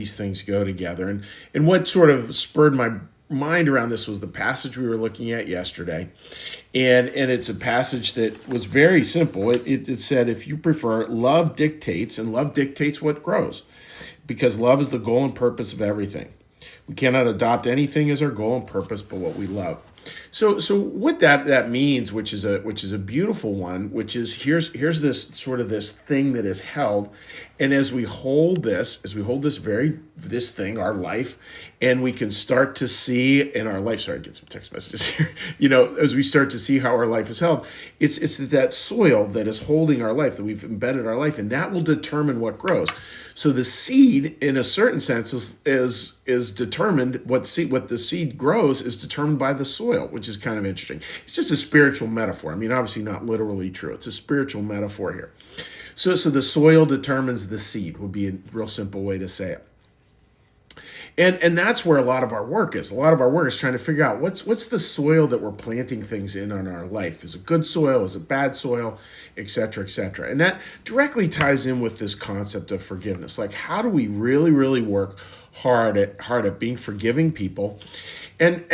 these things go together. And what sort of spurred my mind around this was the passage we were looking at yesterday. And it's a passage that was very simple. It said, if you prefer, love dictates, and love dictates what grows, because love is the goal and purpose of everything. We cannot adopt anything as our goal and purpose but what we love. So what that means, which is a beautiful one, which is here's this sort of this thing that is held, and as we hold this this thing, our life, and we can start to see in our life. Sorry, I get some text messages here. As we start to see how our life is held, it's that soil that is holding our life, that we've embedded our life, and that will determine what grows. So the seed, in a certain sense, is determined. What the seed grows is determined by the soil, which is kind of interesting. It's just a spiritual metaphor. I mean, obviously not literally true. It's a spiritual metaphor here. So the soil determines the seed, would be a real simple way to say it. And that's where a lot of our work is. A lot of our work is trying to figure out what's the soil that we're planting things in our life. Is it good soil? Is it bad soil? Et cetera, et cetera. And that directly ties in with this concept of forgiveness. Like, how do we really, really work hard at being forgiving people? And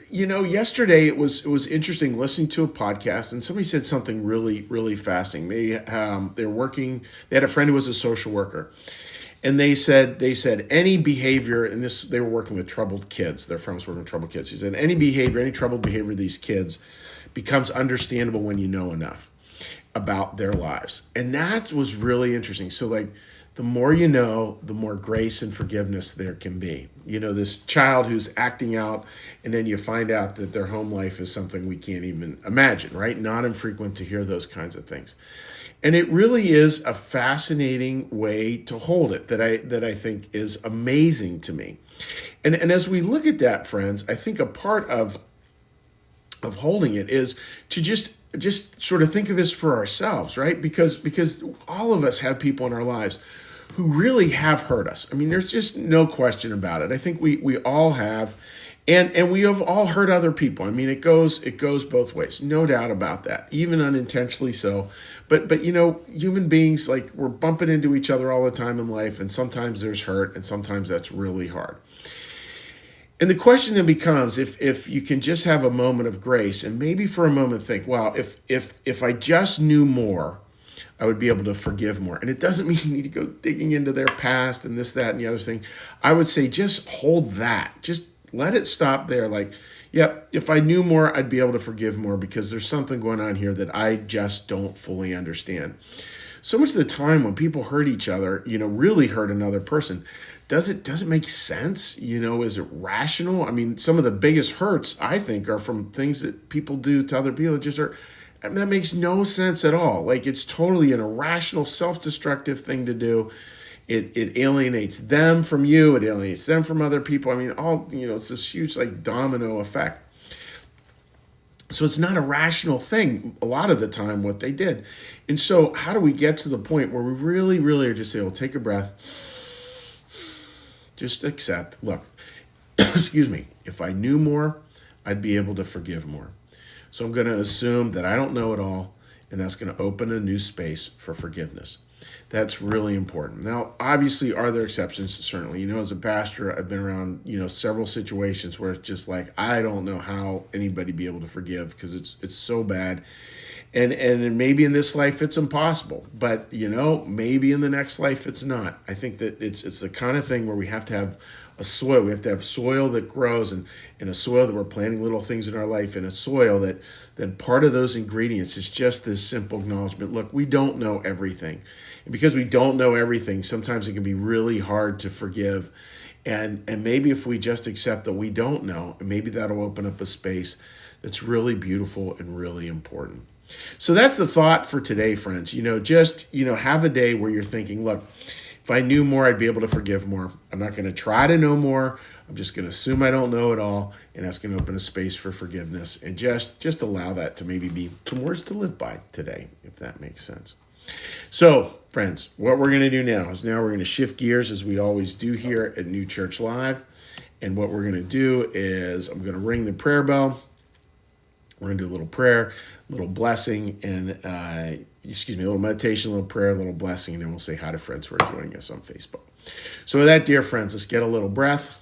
yesterday it was interesting listening to a podcast, and somebody said something really, really fascinating. They had a friend who was a social worker. And they said any behavior, and they were working with troubled kids. Their friends were working with troubled kids. He said any troubled behavior of these kids becomes understandable when you know enough about their lives. And that was really interesting. So like, the more you know, the more grace and forgiveness there can be. This child who's acting out, and then you find out that their home life is something we can't even imagine, right? Not infrequent to hear those kinds of things. And it really is a fascinating way to hold it that I think is amazing to me. And as we look at that, friends, I think a part of holding it is to just sort of think of this for ourselves, right? Because all of us have people in our lives who really have hurt us. I mean, there's just no question about it. I think we all have, and we have all hurt other people. I mean, it goes both ways, no doubt about that, even unintentionally so. But human beings, like, we're bumping into each other all the time in life, and sometimes there's hurt, and sometimes that's really hard. And the question then becomes, if you can just have a moment of grace, and maybe for a moment think, wow, if I just knew more, I would be able to forgive more. And it doesn't mean you need to go digging into their past and this, that, and the other thing. I would say just hold that. Just let it stop there. Like, yep, if I knew more, I'd be able to forgive more, because there's something going on here that I just don't fully understand. So much of the time when people hurt each other, really hurt another person, does it make sense? Is it rational? I mean, some of the biggest hurts, I think, are from things that people do to other people that just are. I mean, that makes no sense at all. Like, it's totally an irrational, self-destructive thing to do. It alienates them from you. It alienates them from other people. I mean, it's this huge, like, domino effect. So it's not a rational thing a lot of the time what they did. And so how do we get to the point where we really, really are just able to take a breath, just accept, look, excuse me, if I knew more, I'd be able to forgive more. So I'm going to assume that I don't know it all, and that's going to open a new space for forgiveness. That's really important. Now, obviously, are there exceptions? Certainly. As a pastor, I've been around, several situations where it's just like, I don't know how anybody be able to forgive, because it's so bad. And maybe in this life it's impossible, but maybe in the next life it's not. I think that it's the kind of thing where we have to have a soil. We have to have soil that grows, and a soil that we're planting little things in our life, and a soil that part of those ingredients is just this simple acknowledgement. Look, we don't know everything. And because we don't know everything, sometimes it can be really hard to forgive. And maybe if we just accept that we don't know, maybe that'll open up a space that's really beautiful and really important. So that's the thought for today, friends. Have a day where you're thinking, look, if I knew more, I'd be able to forgive more. I'm not going to try to know more. I'm just going to assume I don't know it all, and that's going to open a space for forgiveness, and just allow that to maybe be some words to live by today, if that makes sense. So, friends, what we're going to do now is we're going to shift gears, as we always do here at New Church Live. And what we're going to do is I'm going to ring the prayer bell. We're going to do a little prayer, a little blessing, and a little meditation, a little prayer, a little blessing, and then we'll say hi to friends who are joining us on Facebook. So with that, dear friends, let's get a little breath.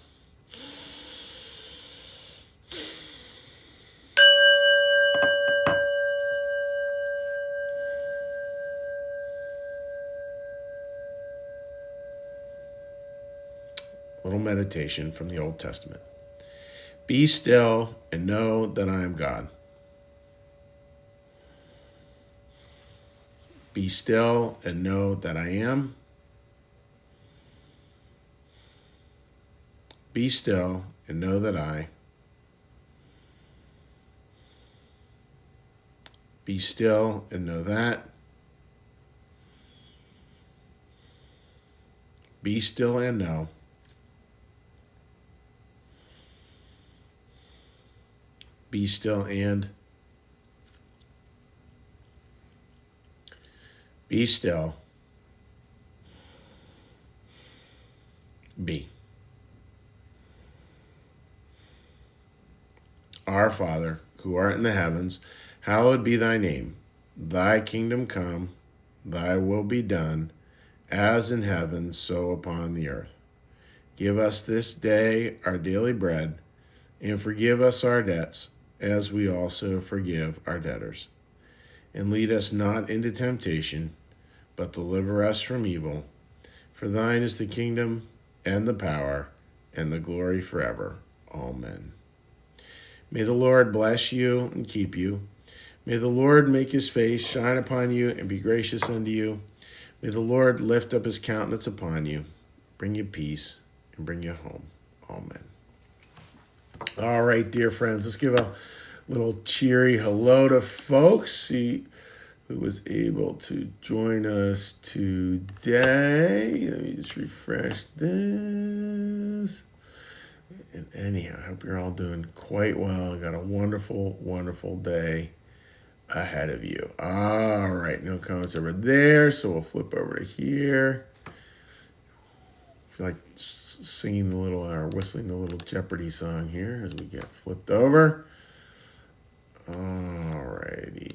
Little meditation from the Old Testament. Be still and know that I am God. Be still and know that I am. Be still and know that I. Be still and know that. Be still and know. Be still and. Be still. Be. Our Father, who art in the heavens, hallowed be thy name. Thy kingdom come, thy will be done, as in heaven, so upon the earth. Give us this day our daily bread, and forgive us our debts, as we also forgive our debtors. And lead us not into temptation, but deliver us from evil. For thine is the kingdom, and the power, and the glory forever. Amen. May the Lord bless you and keep you. May the Lord make his face shine upon you and be gracious unto you. May the Lord lift up his countenance upon you, bring you peace, and bring you home. Amen. All right, dear friends, let's give a little cheery hello to folks. See who was able to join us today. Let me just refresh this. And anyhow, I hope you're all doing quite well. Got a wonderful, wonderful day ahead of you. All right, no comments over there, so we'll flip over to here. I feel like singing the little or whistling the little Jeopardy song here as we get flipped over. All righty.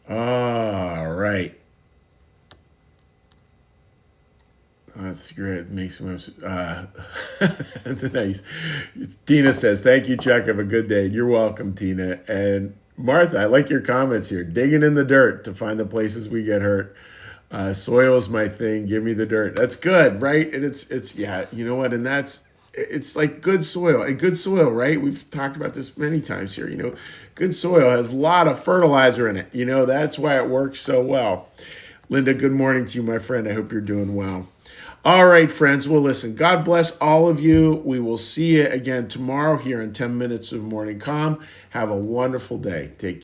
All right. That's great. Makes me nice. Tina says, thank you, Chuck. Have a good day. You're welcome, Tina. And Martha, I like your comments here. Digging in the dirt to find the places we get hurt. Soil is my thing. Give me the dirt. That's good, right? And it's yeah, you know what? And it's like good soil. And good soil, right? We've talked about this many times here. Good soil has a lot of fertilizer in it. That's why it works so well. Linda, good morning to you, my friend. I hope you're doing well. All right, friends. Well, listen, God bless all of you. We will see you again tomorrow here in 10 Minutes of Morning Calm. Have a wonderful day. Take care.